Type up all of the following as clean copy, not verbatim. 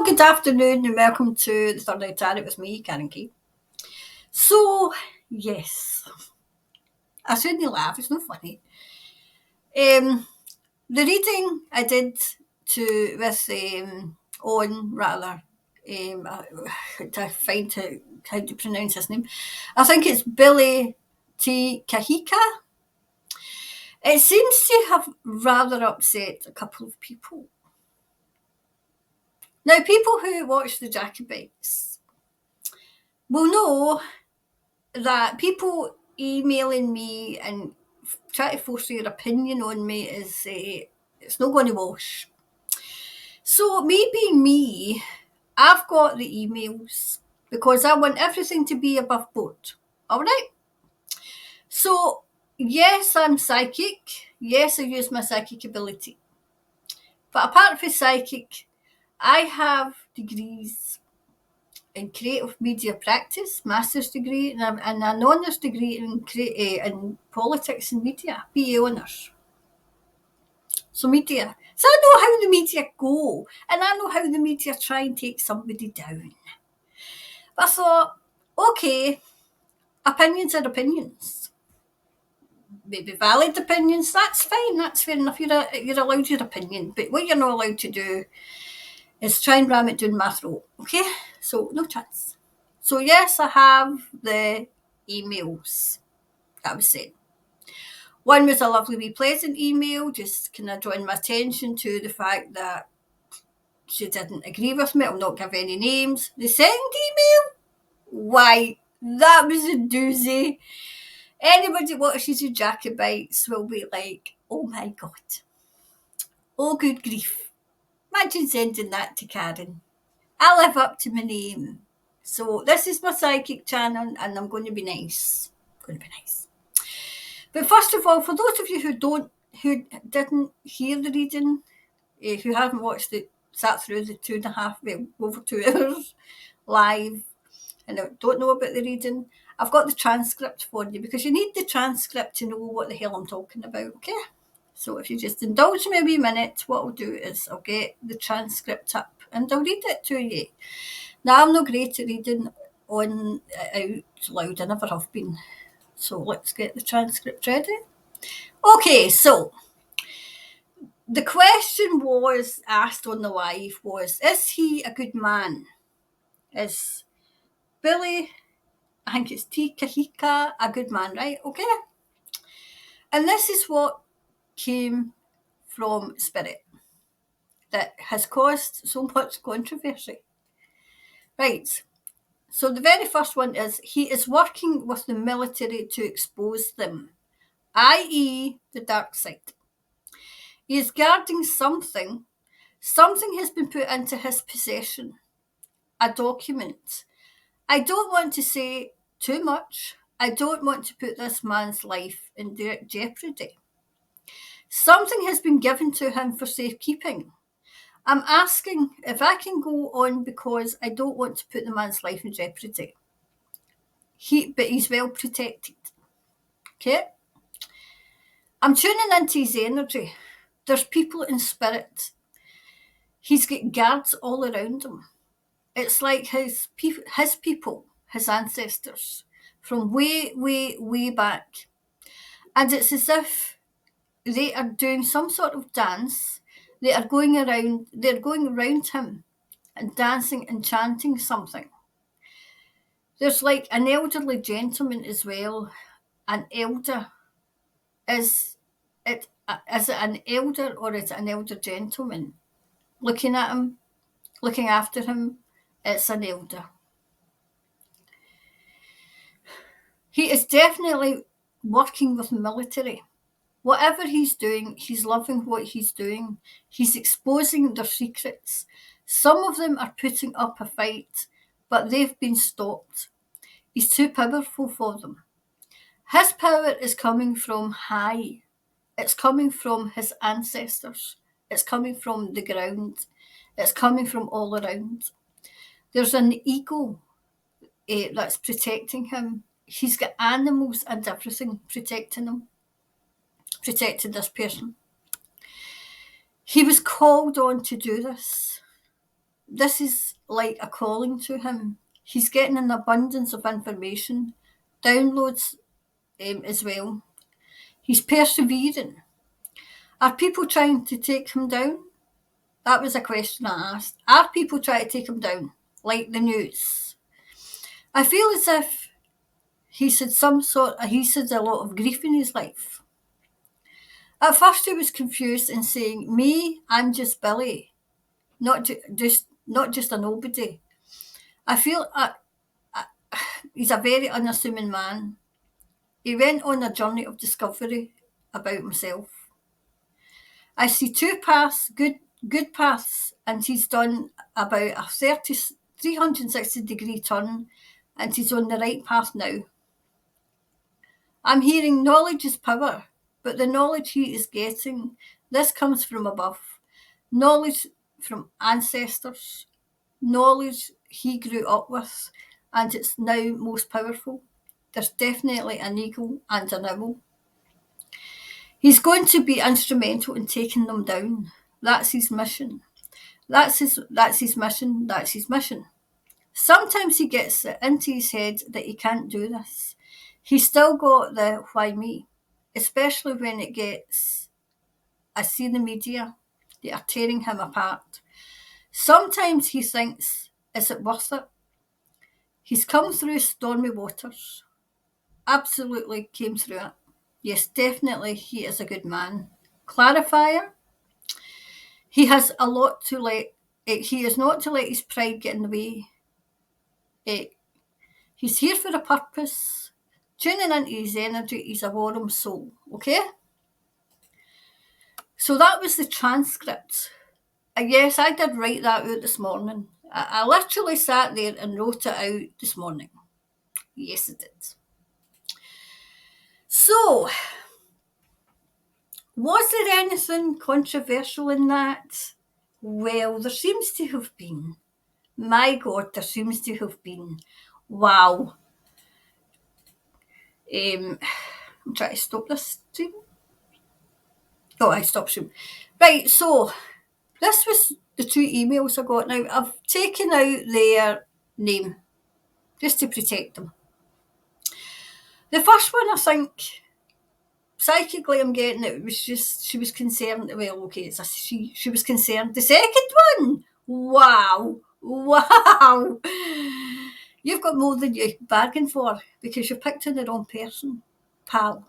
Well, good afternoon and welcome to the Third Eye Tarot with me, Karen Kay. So, yes, I shouldn't laugh, it's not funny. The reading I did to find how to pronounce his name. I think it's Billy Te Kahika. It seems to have rather upset a couple of people. Now, people who watch the Jacobites will know that people emailing me and trying to force their opinion on me is it's not going to wash. So me being me, I've got the emails because I want everything to be above board. All right? So, yes, I'm psychic. Yes, I use my psychic ability. But apart from psychic, I have degrees in creative media practice, master's degree, and an honours degree in politics and media, BA honours. So media. So I know how the media go, and I know how the media try and take somebody down. But I thought, okay, opinions are opinions. Maybe valid opinions, that's fine, that's fair enough. You're allowed your opinion, but what you're not allowed to do is try and ram it down my throat, okay? So no chance. So yes, I have the emails that I was saying. One was a lovely wee pleasant email, just kind of drawing my attention to the fact that she didn't agree with me. I'll not give any names. The second email, why, that was a doozy. Anybody watches the Jacobites will be like, oh my God. Oh, good grief. Imagine sending that to Karen. I live up to my name. So this is my psychic channel and I'm going to be nice. But first of all, for those of you who didn't hear the reading, who haven't watched it, sat through the over 2 hours live, and don't know about the reading, I've got the transcript for you because you need the transcript to know what the hell I'm talking about, okay? So if you just indulge me a wee minute, what I'll do is I'll get the transcript up and I'll read it to you. Now, I'm not great at reading on out loud, I never have been. So let's get the transcript ready. Okay, so the question was asked on the live was, is he a good man? Is Billy, I think it's Te Kahika, a good man, right? Okay. And this is what came from Spirit that has caused so much controversy. Right. So the very first one is, he is working with the military to expose them, i.e. the dark side. He is guarding something. Something has been put into his possession. A document. I don't want to say too much. I don't want to put this man's life in jeopardy. Something has been given to him for safekeeping. I'm asking if I can go on because I don't want to put the man's life in jeopardy. But he's well protected. Okay? I'm tuning into his energy. There's people in spirit. He's got guards all around him. It's like his people, his ancestors, from way, way, way back. And it's as if they are doing some sort of dance. They're going around him and dancing and chanting something. There's like an elderly gentleman as well. An elder. Is it an elder or is it an elder gentleman? Looking at him, looking after him, it's an elder. He is definitely working with the military. Whatever he's doing, he's loving what he's doing. He's exposing their secrets. Some of them are putting up a fight, but they've been stopped. He's too powerful for them. His power is coming from high. It's coming from his ancestors. It's coming from the ground. It's coming from all around. There's an ego that's protecting him. He's got animals and everything protecting him, protecting this person. He was called on to do this. this is like a calling to him. He's getting an abundance of information, downloads as well. He's persevering. Are people trying to take him down? That was a question I asked. Are people trying to take him down, like the news? I feel as if he's had a lot of grief in his life. At first he was confused and saying, "Me, I'm just Billy, not just a nobody." I feel he's a very unassuming man. He went on a journey of discovery about himself. I see two paths, good paths, and he's done about a 360 degree turn, and he's on the right path now. I'm hearing knowledge is power, but the knowledge he is getting, this comes from above. Knowledge from ancestors, knowledge he grew up with, and it's now most powerful. There's definitely an eagle and an owl. He's going to be instrumental in taking them down. That's his mission. That's his mission. That's his mission. Sometimes he gets it into his head that he can't do this. He's still got the why me, especially when it gets, I see the media, they are tearing him apart. Sometimes he thinks, is it worth it? He's come through stormy waters. Absolutely came through it. Yes, definitely he is a good man. Clarifier, he has a lot to let, he is not to let his pride get in the way. He's here for a purpose. Tuning into his energy, he's a warm soul, okay? So that was the transcript. Yes, I did write that out this morning. I literally sat there and wrote it out this morning. Yes, I did. So, was there anything controversial in that? Well, there seems to have been. My God, there seems to have been. Wow. I'm trying to stop this stream. Oh, I stopped stream. Right, so this was the two emails I got. Now, I've taken out their name just to protect them. The first one, I think, psychically I'm getting it was just, she was concerned. Well, okay, it's a she was concerned. The second one, wow. You've got more than you bargained for because you picked on the wrong person, pal.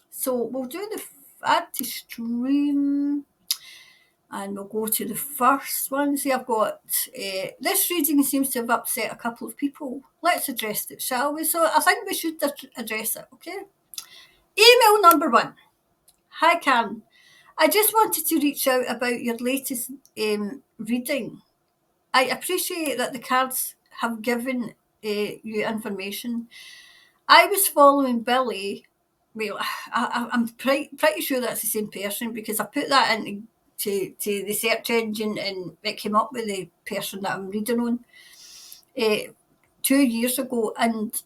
So we'll do the add to stream. And we'll go to the first one. See, I've got, this reading seems to have upset a couple of people. Let's address it, shall we? So I think we should address it, okay? Email number 1. Hi, Karen. I just wanted to reach out about your latest reading. I appreciate that the cards have given you information. I was following Billy. Well, I'm pretty sure that's the same person because I put that into to the search engine and it came up with the person that I'm reading on 2 years ago, and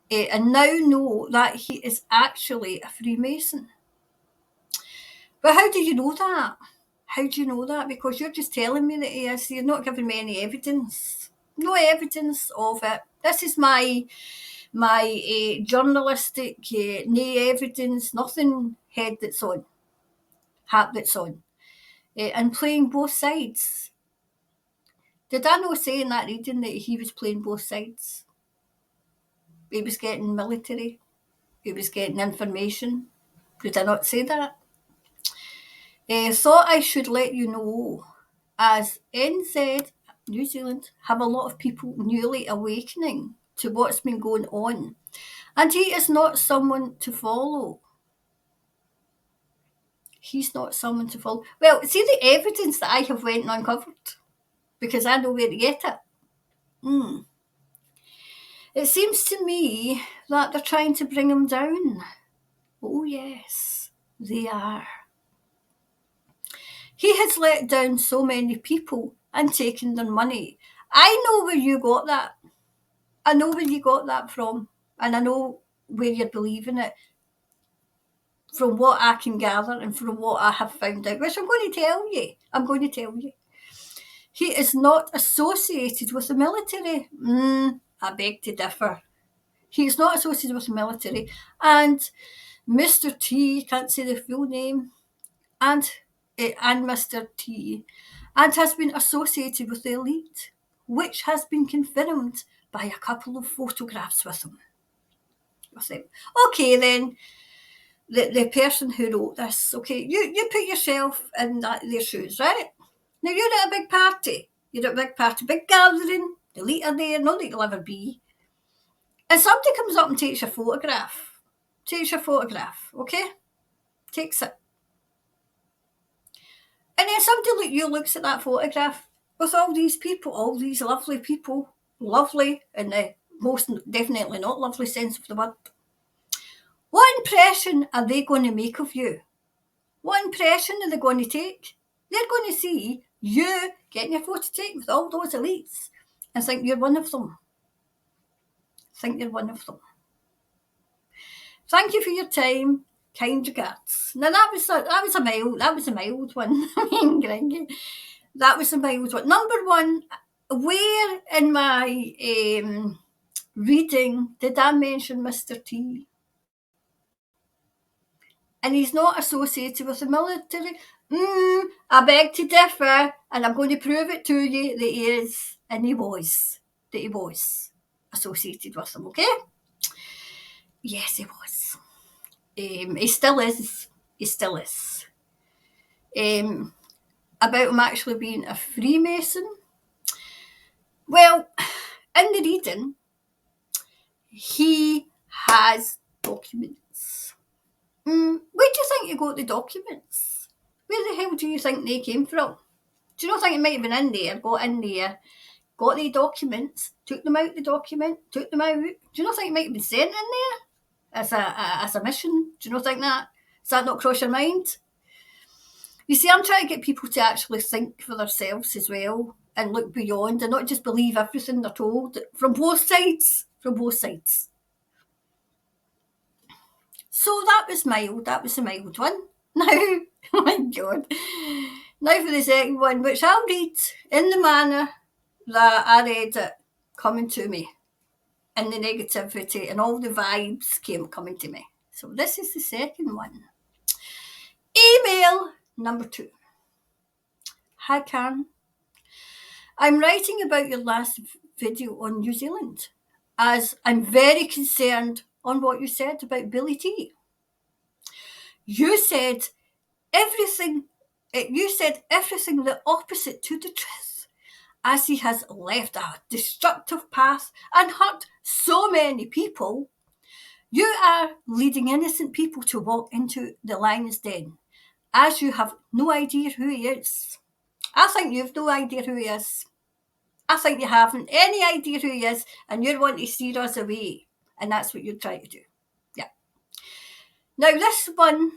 now know that he is actually a Freemason. But how do you know that? How do you know that? Because you're just telling me that he is. You're not giving me any evidence. No evidence of it. This is my journalistic, no evidence, nothing head that's on, hat that's on, and playing both sides. Did I not say in that reading that he was playing both sides? He was getting military. He was getting information. Did I not say that? Thought I should let you know, as NZ, New Zealand, have a lot of people newly awakening to what's been going on. And he is not someone to follow. He's not someone to follow. Well, see the evidence that I have went and uncovered, because I know where to get it. It seems to me that they're trying to bring him down. Oh yes, they are. He has let down so many people and taken their money. I know where you got that. I know where you got that from. And I know where you're believing it. From what I can gather and from what I have found out, which I'm going to tell you. He is not associated with the military. I beg to differ. He is not associated with the military. And Mr. T, can't say the full name, and Mr. T, and has been associated with the elite, which has been confirmed by a couple of photographs with him. Okay, then, the person who wrote this, okay, you put yourself in their shoes, right? Now, you're at a big party. You're at a big party, big gathering. The elite are there, not that you'll ever be. And somebody comes up and takes your photograph. Okay? Takes it. And then somebody like you looks at that photograph with all these people, all these lovely people, lovely in the most definitely not lovely sense of the word. What impression are they going to make of you? What impression are they going to take? They're going to see you getting your photo taken with all those elites and think you're one of them. Thank you for your time. Kind regards. Now that was a mild one. I mean, Gringy. That was a mild one. Number one, where in my reading did I mention Mr. T? And he's not associated with the military. I beg to differ, and I'm going to prove it to you that he is, and he was associated with them, okay? Yes, he was. He still is. About him actually being a Freemason. Well, in the reading, he has documents. Where do you think you got the documents? Where the hell do you think they came from? Do you not think it might have been in there, got the documents, took them out, took them out? Do you not think it might have been sent in there as a mission? Do you not think that? Does that not cross your mind? You see, I'm trying to get people to actually think for themselves as well and look beyond and not just believe everything they're told from both sides. So that was a mild one. Now, oh my God. Now for the second one, which I'll read in the manner that I read it coming to me, and the negativity and all the vibes coming to me. So this is the second one. Email number 2. Hi, Karen. I'm writing about your last video on New Zealand, as I'm very concerned on what you said about Billy T. You said everything the opposite to the truth, as he has left a destructive path and hurt so many people. You are leading innocent people to walk into the lion's den, as you have no idea who he is. I think you've no idea who he is. I think you haven't any idea who he is, and you're wanting to steer us away, and that's what you're trying to do. Yeah. Now this one,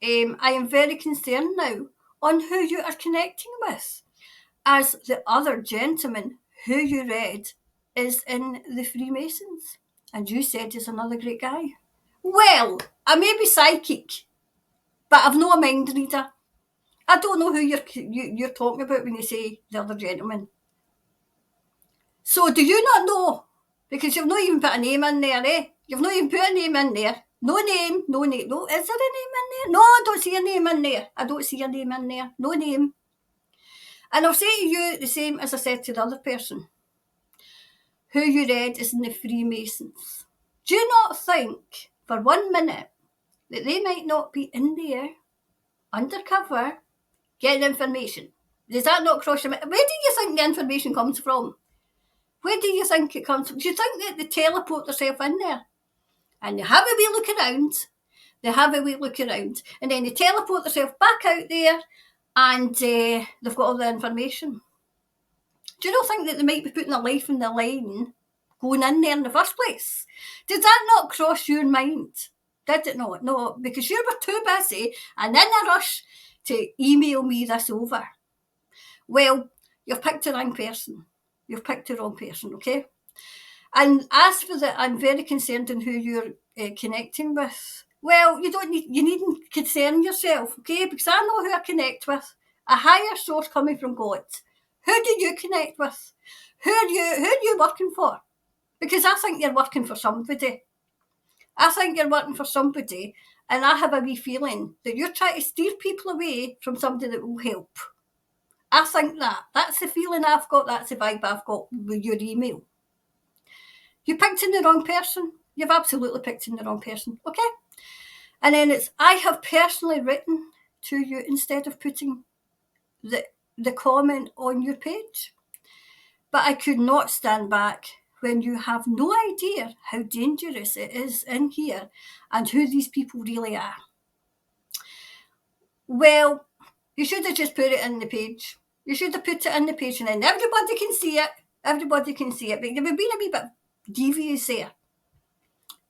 I am very concerned now on who you are connecting with, as the other gentleman who you read is in the Freemasons, and you said he's another great guy. Well, I may be psychic, but I've no a mind reader. I don't know who you're talking about when you say the other gentleman. So do you not know? Because you've not even put a name in there, eh? You've not even put a name in there. No name. No, is there a name in there? No, I don't see a name in there. No name. And I'll say to you the same as I said to the other person. Who you read is in the Freemasons. Do you not think for 1 minute that they might not be in there, undercover, getting information? Does that not cross your mind? Where do you think the information comes from? Where do you think it comes from? Do you think that they teleport themselves in there? And they have a wee look around. And then they teleport themselves back out there and they've got all the information. Do you not think that they might be putting their life in the line going in there in the first place? Did that not cross your mind? Did it not? No, because you were too busy and in a rush to email me this over. Well, you've picked the wrong person. Okay? And as for that, I'm very concerned in who you're connecting with. Well, you needn't concern yourself, okay? Because I know who I connect with. A higher source coming from God. Who do you connect with? Who are you working for? Because I think you're working for somebody. I think you're working for somebody, and I have a wee feeling that you're trying to steer people away from somebody that will help. I think that. That's the feeling I've got. That's the vibe I've got with your email. You picked in the wrong person. You've absolutely picked in the wrong person. Okay? And then it's, I have personally written to you instead of putting the comment on your page. But I could not stand back when you have no idea how dangerous it is in here and who these people really are. Well, you should have just put it in the page. You should have put it in the page and then everybody can see it. Everybody can see it. But you've been a wee bit devious there.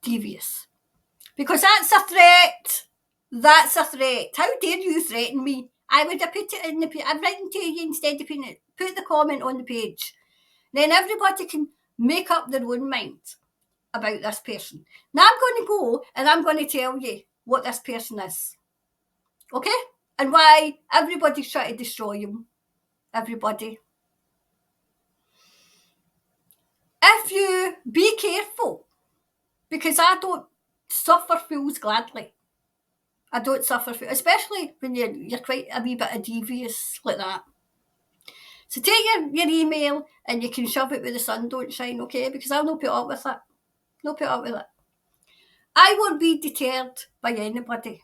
Devious. Because that's a threat. That's a threat. How dare you threaten me? I would have put it in the page. I've written to you instead of putting it. Put the comment on the page. Then everybody can make up their own mind about this person. Now I'm going to go and I'm going to tell you what this person is. Okay? And why everybody's trying to destroy him. Everybody. If you be careful, because I don't suffer fools gladly. I don't suffer fools, especially when you're quite a wee bit of devious like that. So take your email and you can shove it where the sun don't shine, okay? Because I'll not put up with it. Not put up with it. I won't be deterred by anybody.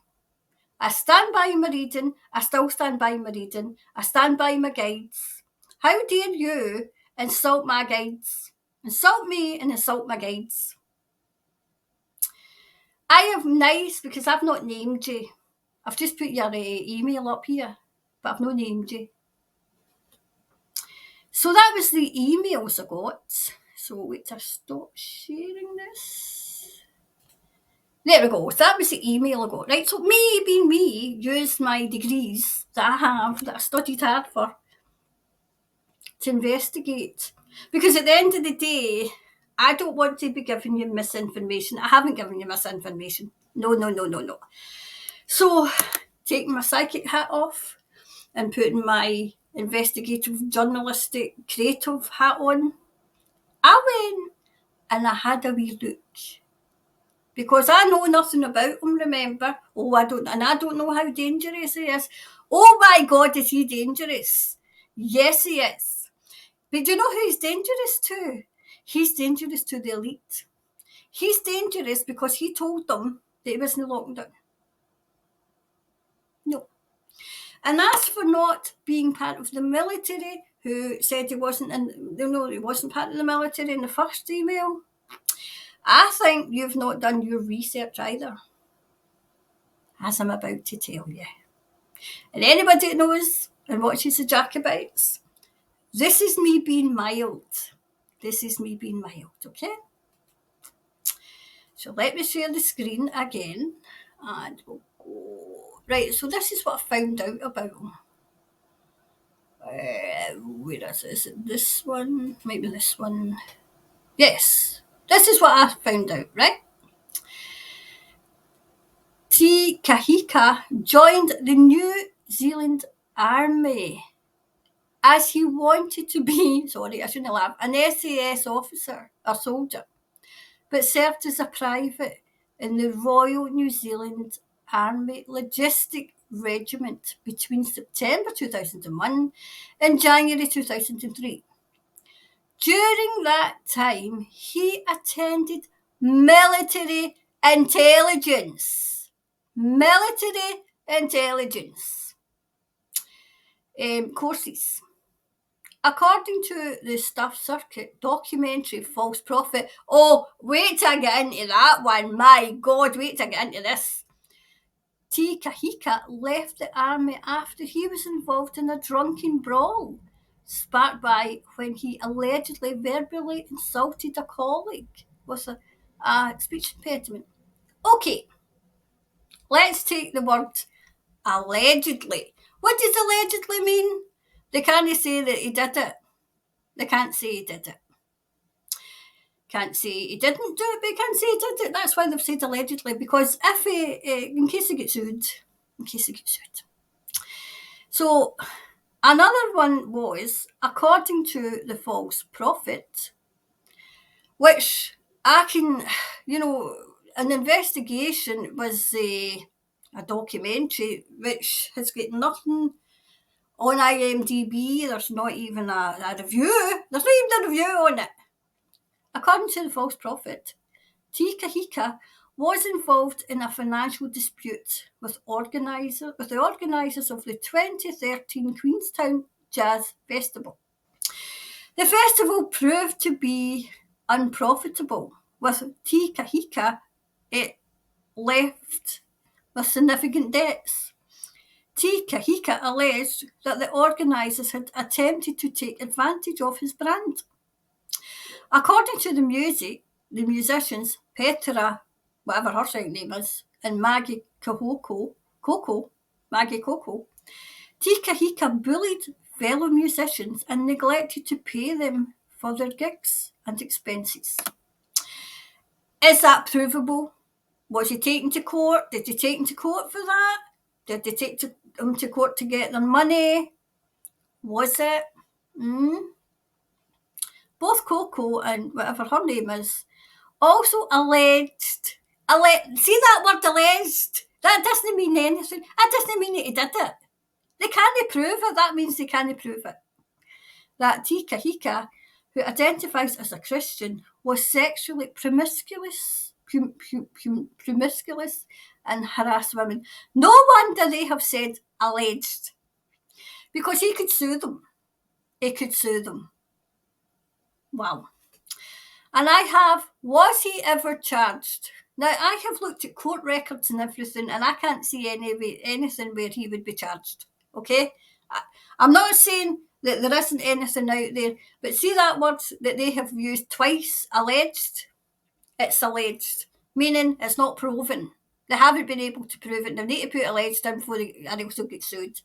I stand by my reading. I still stand by my reading. I stand by my guides. How dare you insult my guides? Insult me and insult my guides. I am nice because I've not named you. I've just put your email up here, but I've not named you. So that was the emails I got. So wait till I stop sharing this. There we go. So that was the email I got. Right, so me being me, used my degrees that I have, that I studied hard for, to investigate. Because at the end of the day, I don't want to be giving you misinformation. I haven't given you misinformation. No. So, taking my psychic hat off and putting my investigative, journalistic, creative hat on, I went and I had a wee look. Because I know nothing about him, remember? I don't know how dangerous he is. Oh my God, is he dangerous? Yes, he is. But do you know who he's dangerous to? He's dangerous to the elite. He's dangerous because he told them that he wasn't locked down. No. And as for not being part of the military, who said he wasn't he wasn't part of the military in the first email, I think you've not done your research either, as I'm about to tell you. And anybody that knows and watches the Jacobites, this is me being mild. This is me being mild, okay? So let me share the screen again, and we'll go. Right, so this is what I found out about him. Where is this? Is it this one? Maybe this one. Yes, this is what I found out, right? Te Kahika joined the New Zealand Army as he wanted to be, sorry, I shouldn't laugh, an SAS officer or soldier, but served as a private in the Royal New Zealand Army Logistic Regiment between September 2001 and January 2003. During that time, he attended military intelligence courses. According to the Stuff Circuit documentary False Prophet, oh, wait till I get into that one, my God, wait till I get into this. Te Kahika left the army after he was involved in a drunken brawl, sparked by when he allegedly verbally insulted a colleague with a speech impediment. Okay, let's take the word allegedly. What does allegedly mean? They can't say that he did it. They can't say he did it. Can't say he didn't do it, but he can't say he did it. That's why they've said allegedly, because if he, in case he gets sued. So Another one was, according to the false prophet, which I can, an investigation was a documentary which has got nothing on IMDb. There's not even a review. There's not even a review on it. According to the false prophet, Te Kahika was involved in a financial dispute with the organisers of the 2013 Queenstown Jazz Festival. The festival proved to be unprofitable, with Te Kahika left with significant debts. Te Kahika alleged that the organisers had attempted to take advantage of his brand. According to the musicians Petra, whatever her second name is, and Maggie Coco, Te Kahika bullied fellow musicians and neglected to pay them for their gigs and expenses. Is that provable? Was he taken to court? Did they take him to court for that? Did they take him to court to get their money? Was it? Both Coco and whatever her name is also alleged. See that word alleged? That doesn't mean anything. That doesn't mean that he did it. They can't prove it. That means they can't prove it. That Te Kahika, who identifies as a Christian, was sexually promiscuous and harassed women. No wonder they have said alleged, because he could sue them. Wow. And was he ever charged? Now, I have looked at court records and everything, and I can't see anything where he would be charged. Okay? I'm not saying that there isn't anything out there, but see that word that they have used twice, alleged? It's alleged, meaning it's not proven. They haven't been able to prove it. They need to put alleged in before they also get sued.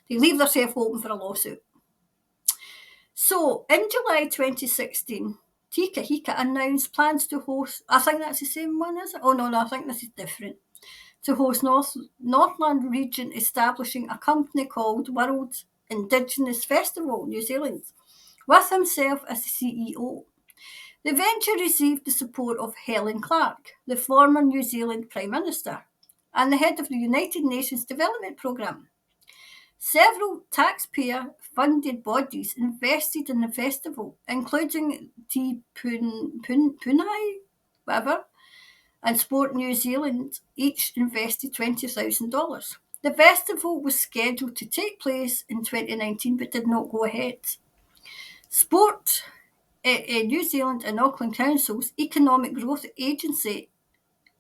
They leave themselves open for a lawsuit. So, in July 2016, Te Kahika announced plans to host, I think that's the same one, is it? Oh, no, I think this is different. To host Northland region, establishing a company called World Indigenous Festival, New Zealand, with himself as the CEO. The venture received the support of Helen Clark, the former New Zealand Prime Minister, and the head of the United Nations Development Programme. Several taxpayer-funded bodies invested in the festival, including Te Punai, whatever, and Sport New Zealand, each invested $20,000. The festival was scheduled to take place in 2019 but did not go ahead. Sport New Zealand and Auckland Council's Economic Growth Agency,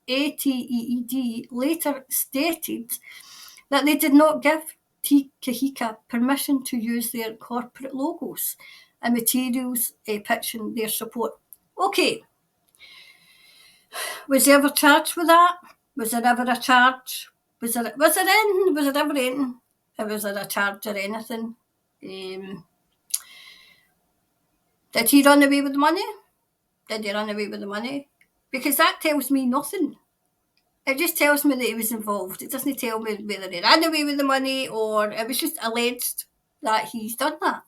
ATEED, later stated that they did not give Te Kahika permission to use their corporate logos and materials pitching their support. Okay. Was he ever charged with that? Was there ever a charge? Was there ever anything? Was there a charge or anything? Did he run away with the money? Did he run away with the money? Because that tells me nothing. It just tells me that he was involved. It doesn't tell me whether he ran away with the money or it was just alleged that he's done that.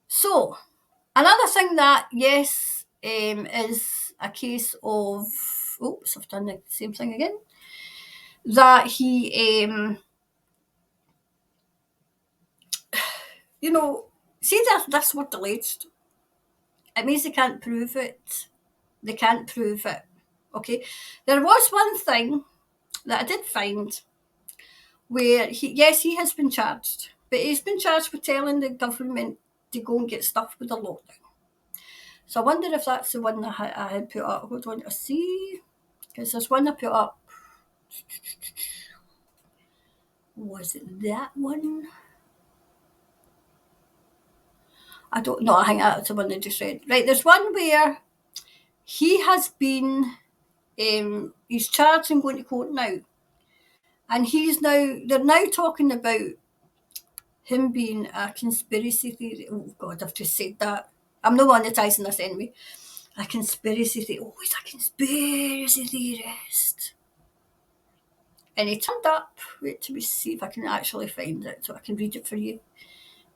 So, another thing that, yes, is a case of, oops, I've done the same thing again, that he, see that's word alleged. It means they can't prove it. They can't prove it. Okay. There was one thing that I did find where he has been charged, but he's been charged with telling the government to go and get stuff with the lockdown. So I wonder if that's the one that I had put up. Hold on to see, because there's one I put up. Was it that one? I don't know. I think that's the one I just read. Right, there's one where he has been, he's charged and going to court now. And they're now talking about him being a conspiracy theory. Oh God, I've just said that. I'm not monetising this anyway. A conspiracy theory. Oh, he's a conspiracy theorist. And he turned up, wait till we see if I can actually find it so I can read it for you.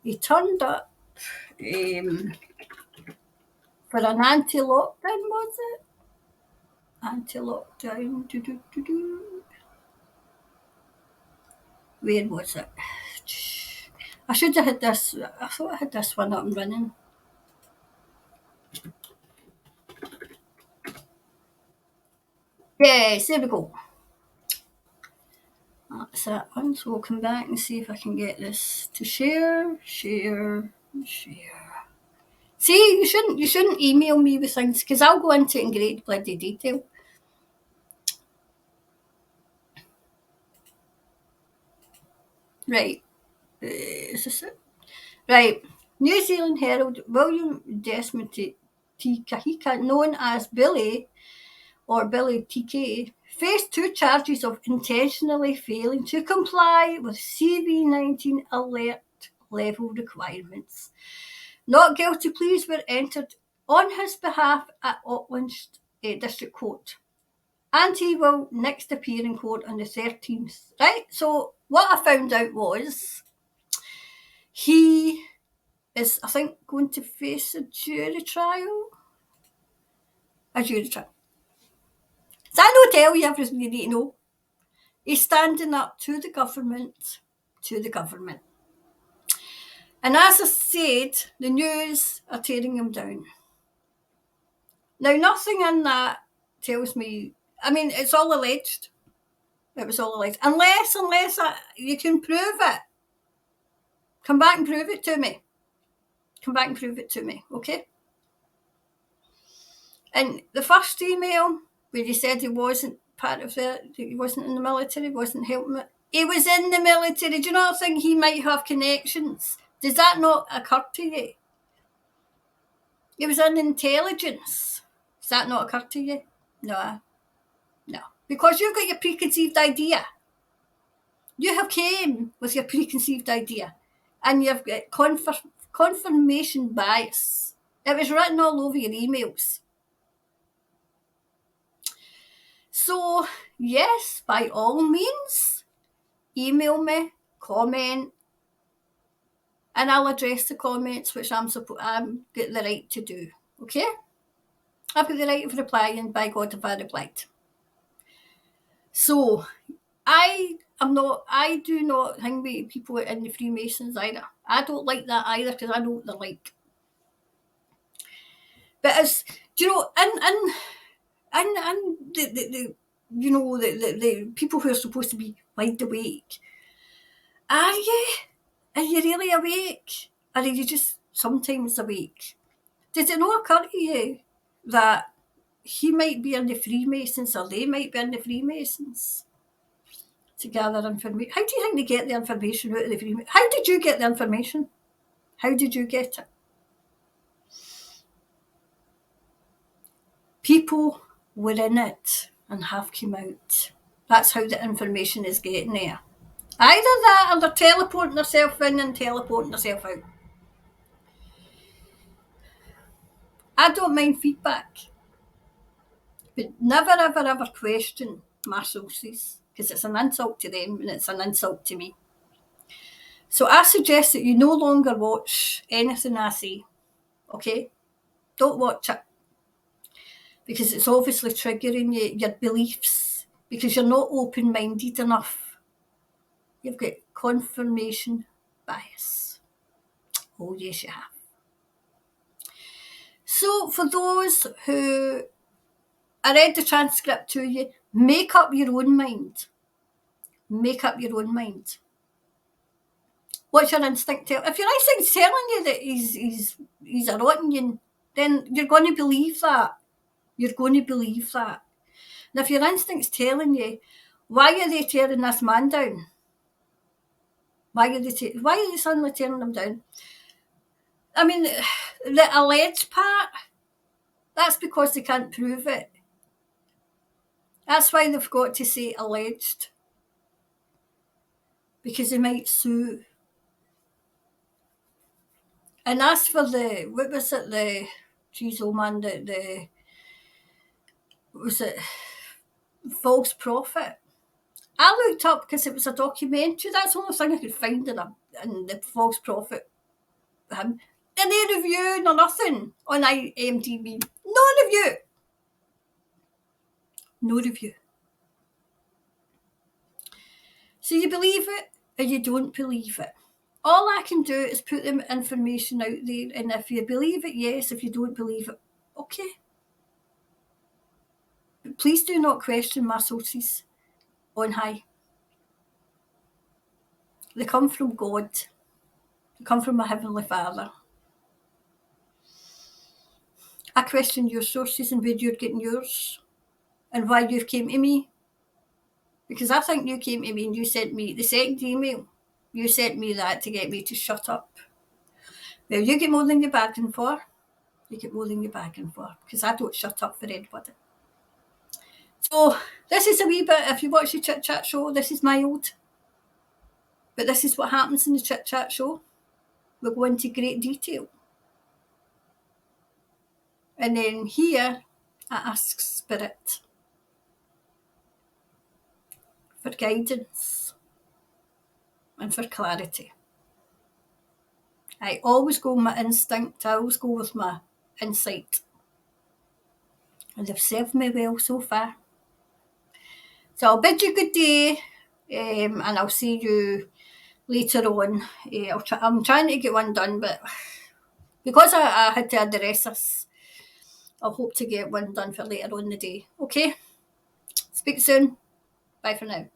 He turned up for an anti-lockdown, was it? Anti-lockdown. Where was it? I should have had this. I thought I had this one up and running. Yes, there we go. That's that one. So we'll come back and see if I can get this to share. See, you shouldn't email me with things because I'll go into it in great bloody detail. Right. Is this it? Right. New Zealand Herald William Desmond Te Kahika, known as Billy or Billy TK, faced 2 charges of intentionally failing to comply with CV19 alert level requirements. Not guilty pleas were entered on his behalf at Auckland District Court, and he will next appear in court on the 13th. Right, so what I found out was he is, I think, going to face a jury trial. So I don't tell you everything you need to know. He's standing up to the government. And as I said, the news are tearing him down. Now, nothing in that tells me, I mean, it's all alleged. It was all alleged. Unless you can prove it. Come back and prove it to me. Okay? And the first email where he said he wasn't part of he wasn't in the military, wasn't helping it. He was in the military. Do you not think he might have connections? Does that not occur to you? He was in intelligence. Does that not occur to you? No. Because you've got your preconceived idea. You have came with your preconceived idea. And you've got confirmation bias. It was written all over your emails. So, yes, by all means, email me, comment, and I'll address the comments, which I'm got the right to do. Okay? I've got the right of replying, by God if I replied. So, I do not hang with people in the Freemasons either. I don't like that either because I know what they're like. But as do you know, and the people who are supposed to be wide awake, are you? Are you really awake? Or are you just sometimes awake? Does it not occur to you that he might be in the Freemasons or they might be in the Freemasons to gather information? How do you think they get the information out of the Freemasons? How did you get the information? How did you get it? People were in it and have come out. That's how the information is getting there. Either that or they're teleporting themselves in and teleporting themselves out. I don't mind feedback, but never ever question my sources because it's an insult to them and it's an insult to me. So I suggest that you no longer watch anything I say, okay? Don't watch it because it's obviously triggering your beliefs because you're not open-minded enough. You've got confirmation bias. Oh, yes, you have. So for those who, I read the transcript to you, make up your own mind. What's your instinct tell? If your instinct's telling you that he's a rotten, then you're going to believe that. And if your instinct's telling you, why are they tearing this man down? Why are they suddenly tearing him down? I mean, the alleged part, that's because they can't prove it. That's why they've got to say alleged. Because they might sue. And as for what was it, was it false prophet? I looked up because it was a documentary. That's the only thing I could find in the false prophet. Didn't review nor nothing on IMDb. No review. No review. So you believe it or you don't believe it. All I can do is put the information out there, and if you believe it, yes. If you don't believe it, okay. But please do not question my sources on high. They come from God. They come from my Heavenly Father. I question your sources and where you're getting yours and why you've came to me. Because I think you came to me and you sent me the second email. You sent me that to get me to shut up. Well, you get more than you're bargaining for. You get more than you're bargaining for. Because I don't shut up for anybody. So this is a wee bit, if you watch the Chit Chat show, this is mild. But this is what happens in the Chit Chat show. We'll go into great detail. And then here, I ask Spirit for guidance and for clarity. I always go with my instinct. I always go with my insight. And they've served me well so far. So I'll bid you good day, and I'll see you later on. I'm trying to get one done, but because I had to address this, I'll hope to get one done for later on in the day. Okay? Speak soon. Bye for now.